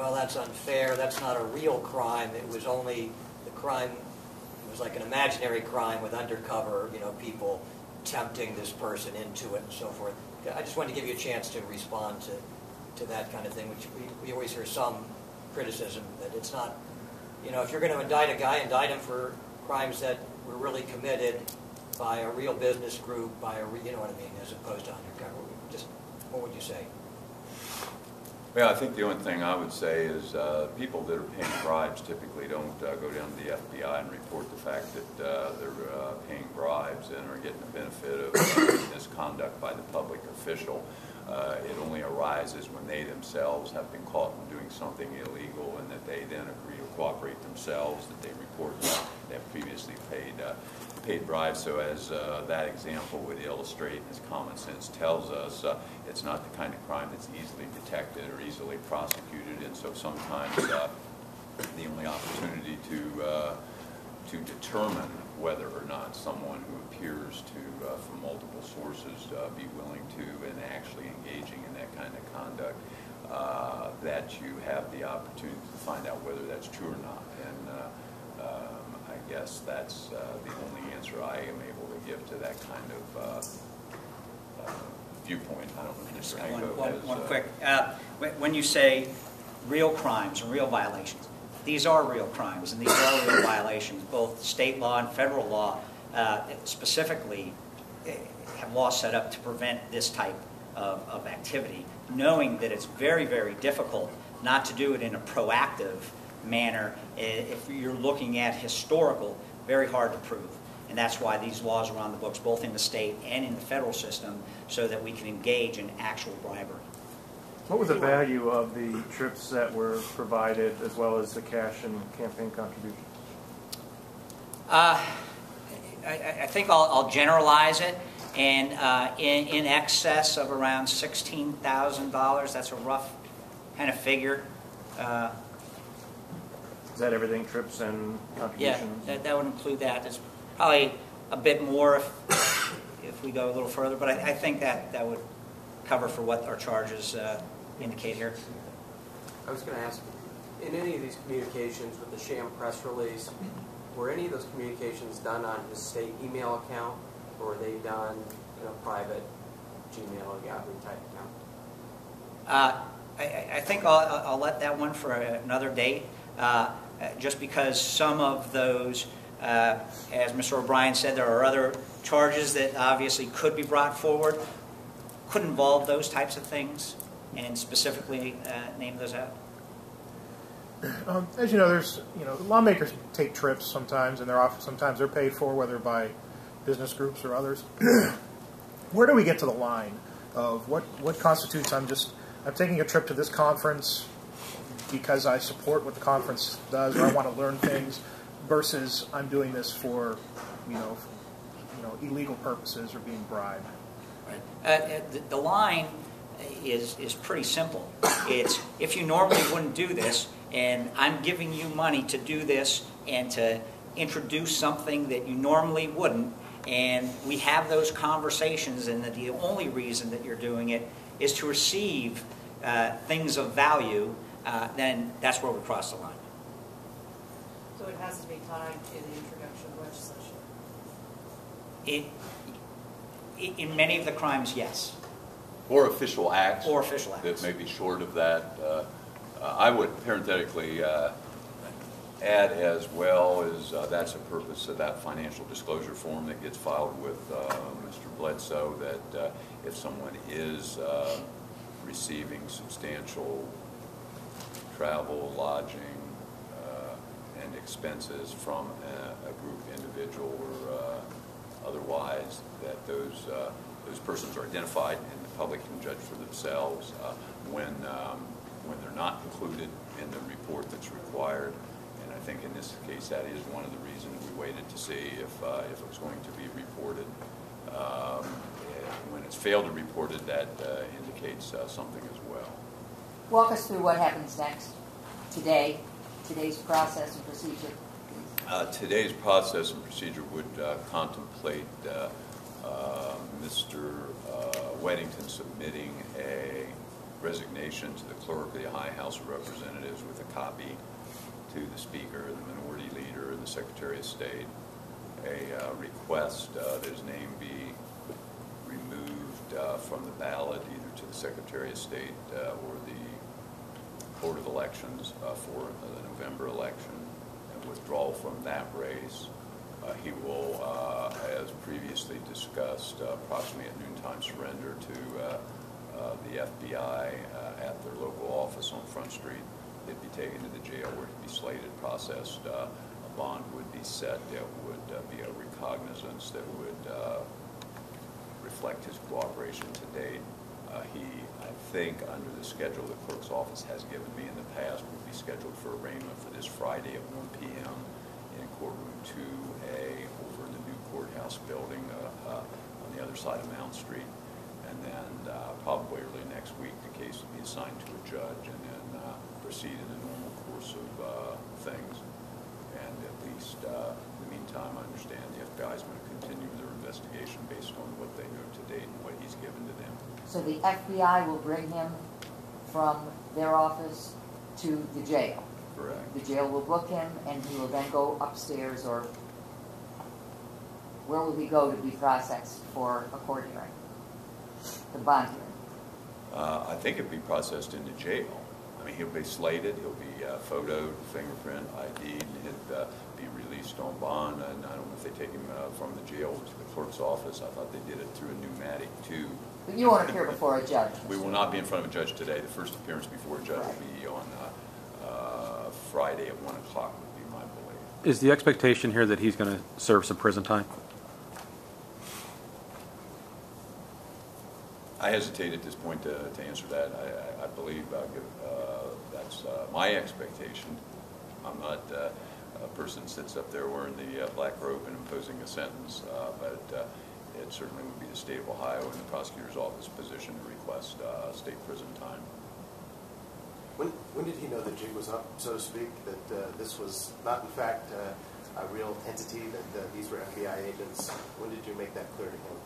well, that's unfair, that's not a real crime, it was only the crime, it was like an imaginary crime with undercover, people tempting this person into it and so forth. I just wanted to give you a chance to respond to that kind of thing, which we always hear some criticism that it's not, if you're going to indict a guy, indict him for crimes that were really committed by a real business group, by a, what I mean, as opposed to undercover. Just, what would you say? Well, I think the only thing I would say is people that are paying bribes typically don't go down to the FBI and report the fact that they're paying bribes and are getting the benefit of misconduct by the public official. It only arises when they themselves have been caught doing something illegal and that they then agree to cooperate themselves, that they report that they have previously paid bribes. So as that example would illustrate, as common sense tells us, it's not the kind of crime that's easily detected or easily prosecuted, and so sometimes the only opportunity to determine whether or not someone who appears to, from multiple sources, be willing to and actually engaging in that kind of conduct, that you have the opportunity to find out whether that's true or not. And I guess that's the only answer I am able to give to that kind of viewpoint. I don't know, Mr. Hanko. One quick. When you say real crimes and real violations, these are real crimes and these are real violations. Both state law and federal law specifically have laws set up to prevent this type of activity, knowing that it's very, very difficult not to do it in a proactive manner. If you're looking at historical, very hard to prove. And that's why these laws are on the books, both in the state and in the federal system, so that we can engage in actual bribery. What was the value of the trips that were provided, as well as the cash and campaign contributions? I think I'll generalize it, and in excess of around $16,000. That's a rough kind of figure. Is that everything, trips and contributions? Yeah, that would include that. It's probably a bit more if we go a little further, but I think that would cover for what our charges indicate here. I was going to ask, in any of these communications with the sham press release, were any of those communications done on his state email account, or were they done in a private Gmail or Yahoo type account? I think I'll let that one for another date, just because some of those, as Mr. O'Brien said, there are other charges that obviously could be brought forward, could involve those types of things, and specifically name those out. As you know, there's lawmakers take trips sometimes, and sometimes they're paid for, whether by business groups or others. Where do we get to the line of what constitutes I'm taking a trip to this conference because I support what the conference does or I want to learn things, versus I'm doing this for illegal purposes or being bribed? Right. The line is pretty simple. It's if you normally wouldn't do this, and I'm giving you money to do this and to introduce something that you normally wouldn't, and we have those conversations, and that the only reason that you're doing it is to receive things of value, then that's where we cross the line. So it has to be tied to the introduction of legislation? In many of the crimes, yes. Or official acts. Or official acts. That may be short of that. I would parenthetically add as well as that's the purpose of that financial disclosure form that gets filed with Mr. Bledsoe, that if someone is receiving substantial travel, lodging, and expenses from a group, individual, or otherwise, that those persons are identified and the public can judge for themselves when they're not included in the report that's required. And I think in this case that is one of the reasons we waited to see if it was going to be reported. When it's failed to report it, that indicates something as well. Walk us through what happens next today, today's process and procedure. Today's process and procedure would contemplate Mr. Weddington submitting a resignation to the clerk of the High House of Representatives with a copy to the Speaker, the Minority Leader, and the Secretary of State. A request that his name be removed from the ballot either to the Secretary of State or the Board of Elections for the November election, and withdrawal from that race. He will, as previously discussed, approximately at noontime surrender to the FBI at their local office on Front Street. He'd be taken to the jail where he'd be slated, processed. A bond would be set that would be a recognizance that would reflect his cooperation to date. He, I think, under the schedule the clerk's office has given me in the past, would be scheduled for arraignment for this Friday at 1 p.m. in courtroom 2A over in the new courthouse building on the other side of Mount Street. And then probably early next week the case will be assigned to a judge and then proceed in the normal course of things. And at least in the meantime, I understand the FBI is going to continue their investigation based on what they know to date and what he's given to them. So the FBI will bring him from their office to the jail. Correct. The jail will book him, and he will then go upstairs, or where will he go to be processed for a court hearing? The bond hearing. I think it'll be processed in the jail. I mean, he'll be slated, he'll be photoed, fingerprint, ID'd, and he'll be released on bond. And I don't know if they take him from the jail to the clerk's office. I thought they did it through a pneumatic tube. But you won't appear before a judge. We will not be in front of a judge today. The first appearance before a judge will be on Friday at 1 o'clock would be my belief. Is the expectation here that he's going to serve some prison time? I hesitate at this point to answer that. I believe that's my expectation. I'm not a person that sits up there wearing the black robe and imposing a sentence, but it certainly would be the state of Ohio and the prosecutor's office position to request state prison time. When did he know the jig was up, so to speak, that this was not in fact a real entity, that these were FBI agents? When did you make that clear to him?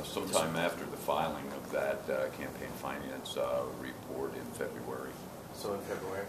Sometime after the filing of that campaign finance report in February. So in February?